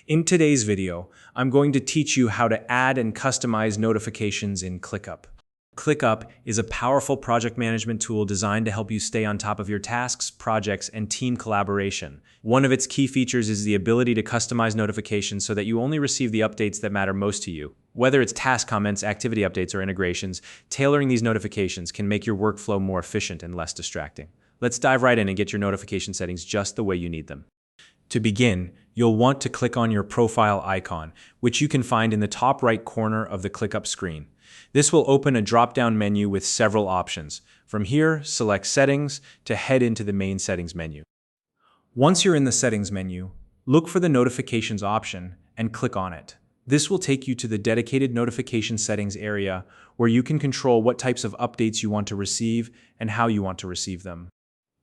In today's video, I'm going to teach you how to add and customize notifications in ClickUp. ClickUp is a powerful project management tool designed to help you stay on top of your tasks, projects, and team collaboration. One of its key features is the ability to customize notifications so that you only receive the updates that matter most to you. Whether it's task comments, activity updates, or integrations, tailoring these notifications can make your workflow more efficient and less distracting. Let's dive right in and get your notification settings just the way you need them. To begin, you'll want to click on your profile icon, which you can find in the top right corner of the ClickUp screen. This will open a drop-down menu with several options. From here, select Settings to head into the main Settings menu. Once you're in the Settings menu, look for the Notifications option and click on it. This will take you to the dedicated notification settings area where you can control what types of updates you want to receive and how you want to receive them.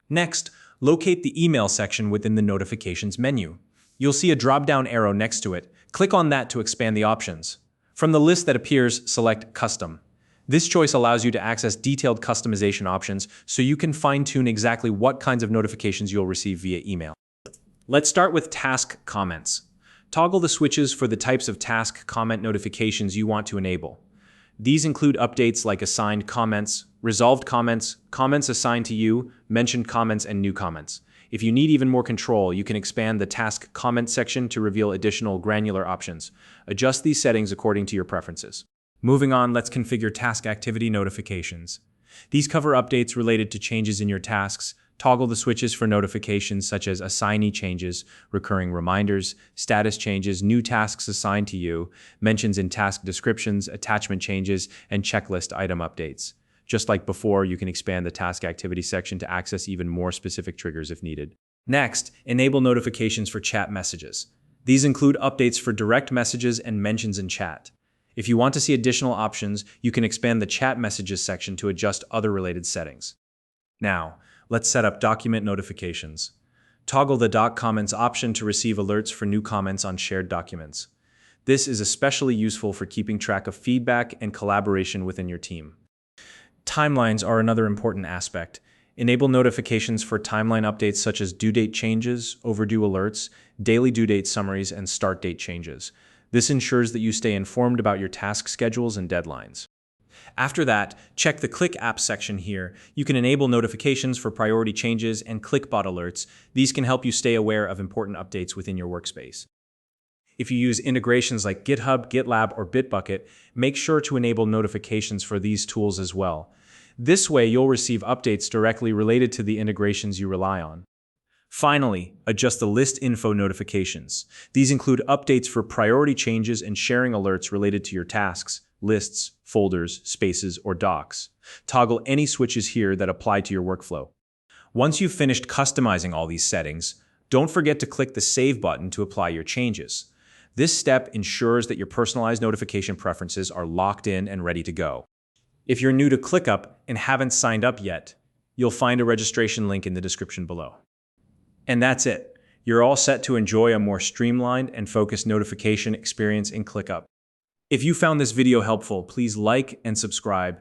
Next, locate the Email section within the Notifications menu. You'll see a drop-down arrow next to it. Click on that to expand the options. From the list that appears, select Custom. This choice allows you to access detailed customization options so you can fine-tune exactly what kinds of notifications you'll receive via email. Let's start with task comments. Toggle the switches for the types of task comment notifications you want to enable. These include updates like assigned comments, resolved comments, comments assigned to you, mentioned comments, and new comments. If you need even more control, you can expand the task comment section to reveal additional granular options. Adjust these settings according to your preferences. Moving on, let's configure task activity notifications. These cover updates related to changes in your tasks. Toggle the switches for notifications such as assignee changes, recurring reminders, status changes, new tasks assigned to you, mentions in task descriptions, attachment changes, and checklist item updates. Just like before, you can expand the task activity section to access even more specific triggers if needed. Next, enable notifications for chat messages. These include updates for direct messages and mentions in chat. If you want to see additional options, you can expand the chat messages section to adjust other related settings. Now, let's set up document notifications. Toggle the Doc Comments option to receive alerts for new comments on shared documents. This is especially useful for keeping track of feedback and collaboration within your team. Timelines are another important aspect. Enable notifications for timeline updates such as due date changes, overdue alerts, daily due date summaries, and start date changes. This ensures that you stay informed about your task schedules and deadlines. After that, check the ClickApp section here. You can enable notifications for priority changes and ClickBot alerts. These can help you stay aware of important updates within your workspace. If you use integrations like GitHub, GitLab, or Bitbucket, make sure to enable notifications for these tools as well. This way, you'll receive updates directly related to the integrations you rely on. Finally, adjust the list info notifications. These include updates for priority changes and sharing alerts related to your tasks, lists, folders, spaces, or docs. Toggle any switches here that apply to your workflow. Once you've finished customizing all these settings, don't forget to click the Save button to apply your changes. This step ensures that your personalized notification preferences are locked in and ready to go. If you're new to ClickUp and haven't signed up yet, you'll find a registration link in the description below. And that's it. You're all set to enjoy a more streamlined and focused notification experience in ClickUp. If you found this video helpful, please like and subscribe.